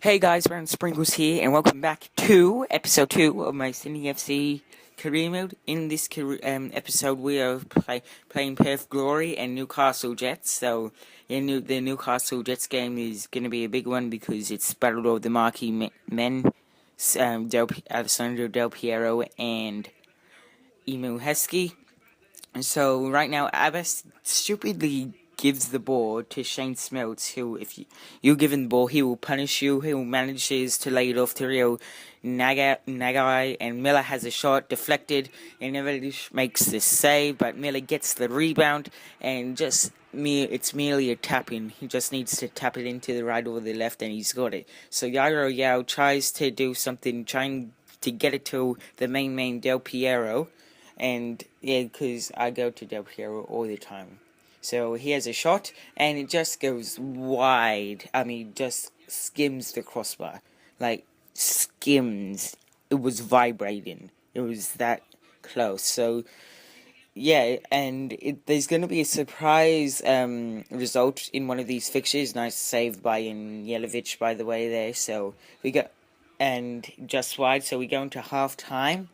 Hey guys, Brown Sprinkles here, and welcome back to episode 2 of my Sydney FC career mode. In this episode, we are playing Perth Glory and Newcastle Jets. So, the Newcastle Jets game is going to be a big one because it's battle of the marquee men, Alessandro Del Piero and Emu Heskey. So right now, Abbas stupidly gives the ball to Shane Smeltz, who, if you give him the ball, he will punish you. He will manages to lay it off to Rio Nagai, and Miller has a shot deflected, and Nevelish makes the save, but Miller gets the rebound, and it's merely a tap-in. He just needs to tap it into the right or the left, and he's got it. So Yairo Yao tries to do something, trying to get it to the main Del Piero. And yeah, because I go to Del Piero all the time. So he has a shot, and it just goes wide. I mean, just skims the crossbar. Like, skims. It was vibrating. It was that close. So, yeah, and there's going to be a surprise result in one of these fixtures. Nice save by Yelovich, by the way, there. So, and just wide. So we go into half-time.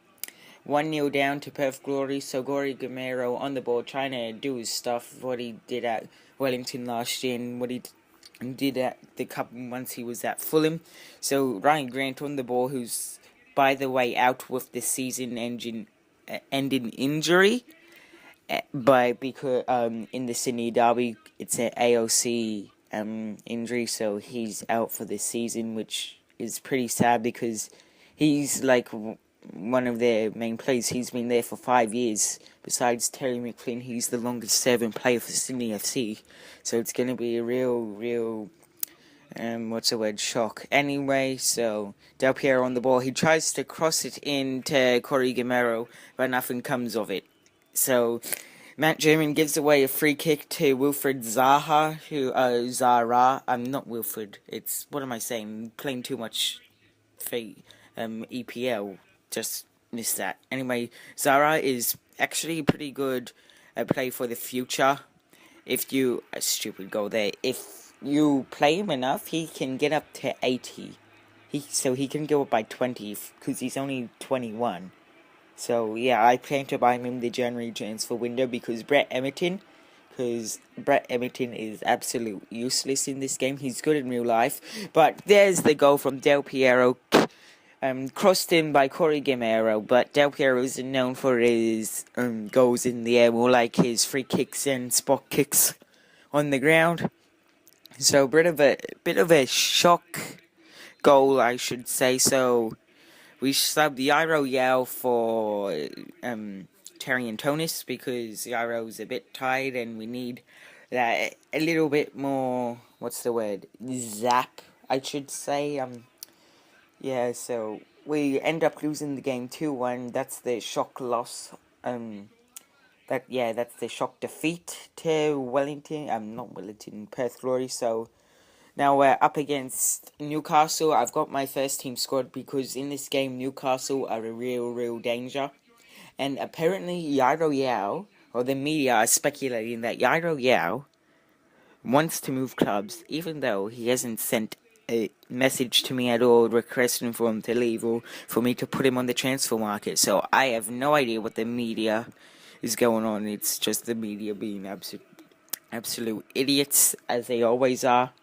1-0 down to Perth Glory, so Gori Gamero on the ball, trying to do his stuff, what he did at Wellington last year, and what he did at the couple months he was at Fulham. So Ryan Grant on the ball, who's, by the way, out with the season-ending injury, because in the Sydney derby, it's an AOC injury, so he's out for the season, which is pretty sad because he's like one of their main players. He's been there for 5 years. Besides Terry McLean, he's the longest serving player for Sydney FC. So it's going to be a real, shock. Anyway, so Del Piero on the ball. He tries to cross it into Corey Gamero, but nothing comes of it. So Matt German gives away a free kick to Wilfred Zaha, Zara. I'm not Wilfred. What am I saying? Playing too much EPL. Just missed that. Anyway, Zara is actually pretty good play for the future. If you... A stupid goal there. If you play him enough, he can get up to 80. So he can go up by 20, because he's only 21. So, yeah, I plan to buy him in the January transfer window because Brett Emerton is absolute useless in this game. He's good in real life. But there's the goal from Del Piero. Crossed in by Corey Gamero, but Del Piero isn't known for his goals in the air, more like his free kicks and spot kicks on the ground. So bit of a shock goal, I should say. So we subbed Yairo Yao for Terry and Tonis because Yairo's a bit tired and we need that a little bit more. What's the word? Zap, I should say. Yeah, so we end up losing the game 2-1. That's the shock loss. That's the shock defeat to Wellington. Not Wellington, Perth Glory. So now we're up against Newcastle. I've got my first team squad because in this game Newcastle are a real danger. And apparently Yairo Yao, or the media are speculating that Yairo Yao wants to move clubs, even though he hasn't sent a message to me at all requesting for him to leave or for me to put him on the transfer market. So I have no idea what the media is going on. It's just the media being absolute idiots, as they always are.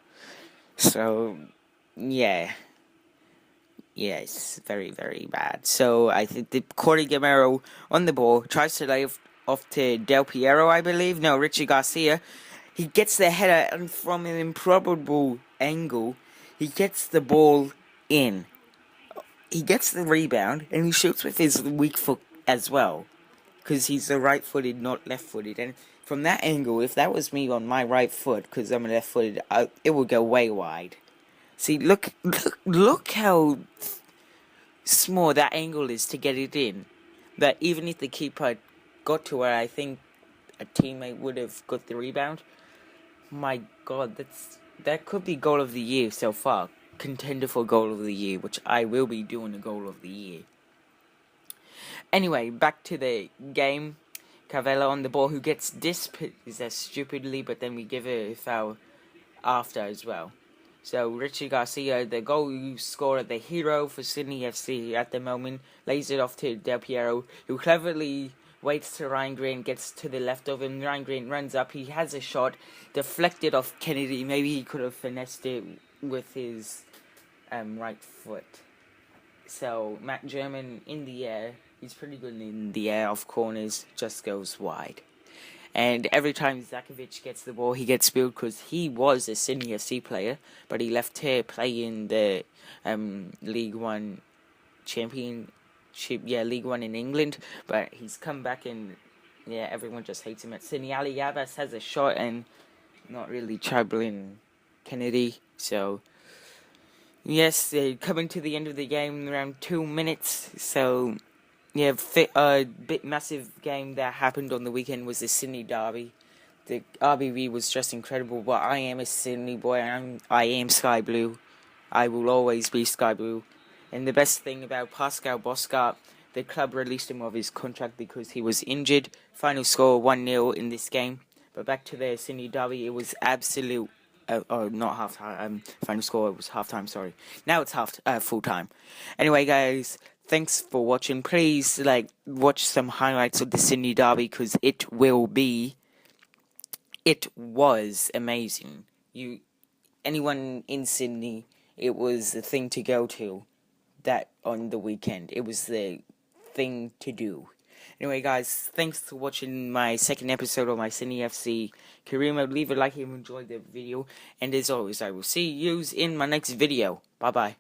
So yeah, it's very bad. So I think the Corey Gamero on the ball tries to lay off to Del Piero, I believe. No, Richie Garcia. He gets the header, and from an improbable angle, he gets the ball in. He gets the rebound, and he shoots with his weak foot as well. Because he's a right-footed, not left-footed. And from that angle, if that was me on my right foot, because I'm a left-footed, it would go way wide. See, look how small that angle is to get it in. That even if the keeper got to where I think a teammate would have got the rebound, my God, that could be goal of the year so far. Contender for goal of the year, which I will be doing a goal of the year. Anyway, back to the game. Cavella on the ball, who gets dispossessed stupidly, but then we give a foul after as well. So Richard Garcia, the goal scorer, the hero for Sydney FC at the moment, lays it off to Del Piero, who cleverly waits till Ryan Grant gets to the left of him. Ryan Grant runs up, he has a shot, deflected off Kennedy. Maybe he could have finessed it with his right foot. So Matt German in the air, he's pretty good in the air off corners, just goes wide. And every time Zakovic gets the ball, he gets billed because he was a Sydney FC player, but he left here playing the League One Championship, League One in England. But he's come back and, everyone just hates him at Sydney. Ali Abbas has a shot and not really troubling Kennedy. So, yes, they're coming to the end of the game in around 2 minutes. So, bit massive game that happened on the weekend was the Sydney derby. The RBB was just incredible, but I am a Sydney boy. I am Sky Blue. I will always be Sky Blue. And the best thing about Pascal Boscart, the club released him of his contract because he was injured. Final score 1-0 in this game. But back to the Sydney derby, it was absolute. Not half time. Final score was half time. Sorry. Now it's full time. Anyway, guys. Thanks for watching. Please, watch some highlights of the Sydney derby because it was amazing. Anyone in Sydney, it was the thing to go to that on the weekend. It was the thing to do. Anyway, guys, thanks for watching my second episode of my Sydney FC career mode. Leave a like if you enjoyed the video. And as always, I will see you in my next video. Bye-bye.